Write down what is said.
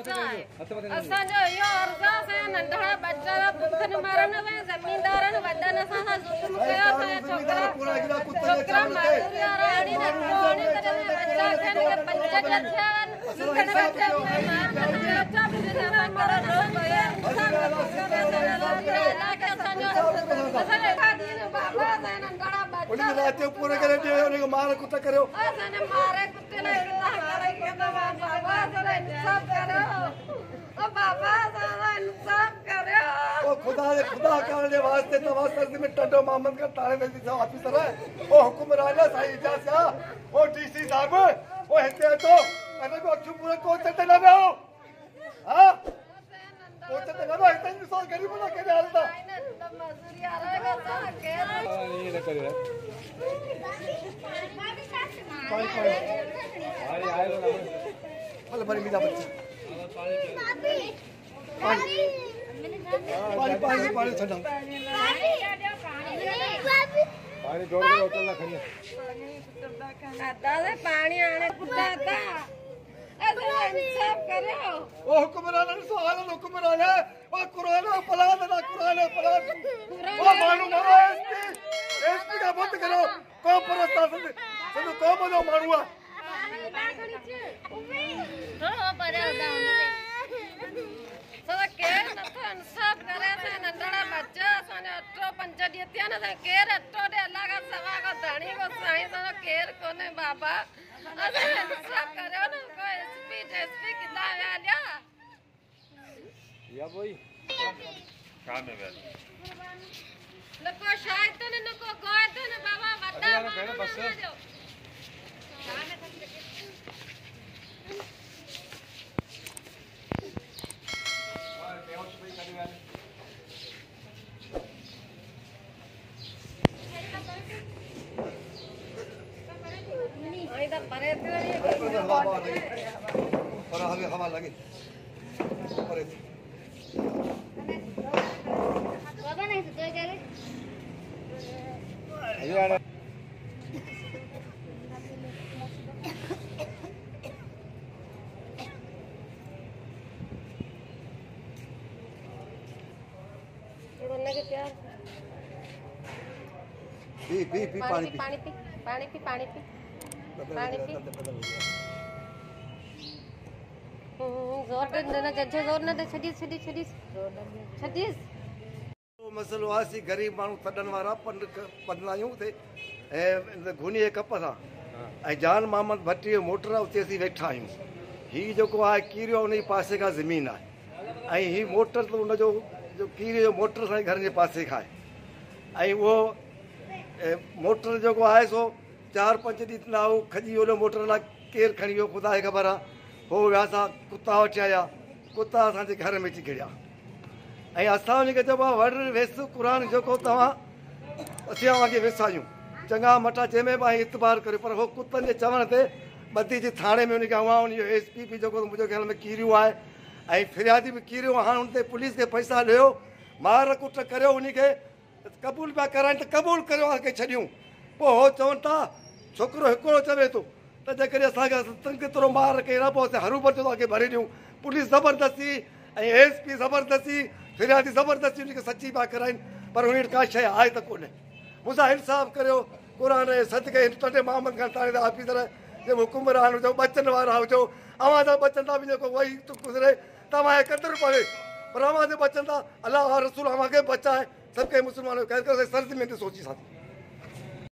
असांजो इहो अरदास आहे नंढड़ा बच्चा भुखन मरण में जमींदारन वडन सां जुल्म कयो छोकरा राणी ने कोणी करे बच्चा थे पंज जथन पूरे करे उनके मारे कुत्ता करो मारे कुत्ते ने खुदा करने वास्ते तवासर में टंडो मोहम्मद का तारे में दिखा ऑफिसर है वो हुक्मरान है साईं इजाज का वो डीसी साहब वो हेते तो अने को अच्छु पूरा को चटे ना हो हां को चटे ना हेते नहीं सो गरीब ना के हालता मजदूरी आ रहेगा तो के ये न करे पानी आए ना भले भले मीरा बच्चा पानी छड़ा पानी जोड़ के उतर ना खड़ी दादा पानी आने कुत्ता था ऐसे इंसाफ करो ओ हुक्मरान ने सवाल हुक्मरान है ओ कुरान पलाद ना कुरान पलाद ओ मानू ना एसपी का बंद करो को प्रशासन सब को बनो मानुआ हां पर सदा केर नथा इंसाफ करे से नंढड़ा बच्चा साने 8-5 डी थिया न केर 8 दे अल्लाह का सवा को धणी को साईं सदा केर कोने बाबा अरे इंसाफ करो ना को एसपी किदा आया या भाई काम है भाई नको शायद तो नको गोय तो न बाबा वड्डा बस और हवा लगे परे बाबा नहीं तो क्या अरे बनने के प्यार पी पानी पी जोर न जज जोर न दे छडीस मसलो आसी गरीब मानू थडन वारा पंदलायूं थे ए घुनी कप सा ए जान मोहम्मद भट्टी मोटर उते सी वेठा आयूं ही जो को है कीरियो उन पासे का जमीन है ए ही मोटर तो उन जो कीरियो मोटर सा घर के पासे का है ए वो मोटर जो को है सो 4-5 डी ना खजी ओलो मोटर ला केर खणी वियो खुदा के खबर हो व्यासा कुत्ता वठी आया कुत्ता असांजे घर में अची गिड़िया ऐं असां उनखे चइबो आहे वड़ वेस क़ुर जेको तव्हां असां वांगे वेसायूं चङा मटा जंहिंमें बि इतबार करियो पर उहो कुतनि जे चवण ते ॿधी जी थाणे में उनखे उहा उन जो एसपी बि जेको मुंहिंजे ख़्याल में कीरियो आहे ऐं फिरियादी बि कीरियो हाणे हुन ते पुलिस खे पैसा ॾियो मार कुट करियो उनखे क़बूल पिया कराइनि त क़बूल करियो असांखे छॾियूं पोइ उहो चवनि था छोकिरो हिकिड़ो चवे थो त जेकॾहिं असांखे केतिरो मार कई न पोइ असां हरूभर जो अॻे भरे ॾियूं पुलिस ज़बरदस्ती ऐं एसपी ज़बरदस्ती फिरियादी ज़बरदस्ती उनखे सची पिया कराइनि पर उन का शइ आहे त कोन्हे मूंसां इंसाफ़ करियो क़ुर सदके टटे मोहम्मद खान ताणे ऑफिसर जे हुकुमरान हुजो बचन वारा हुजो अवां जा बचन था बि जेको वही गुज़रे तव्हांजे क़दुरु पवे पर अवां जे बचन था अलाह रसूल अवां खे बचाए सबके मुस्लमानों कह कर सर्दी में सोची साथी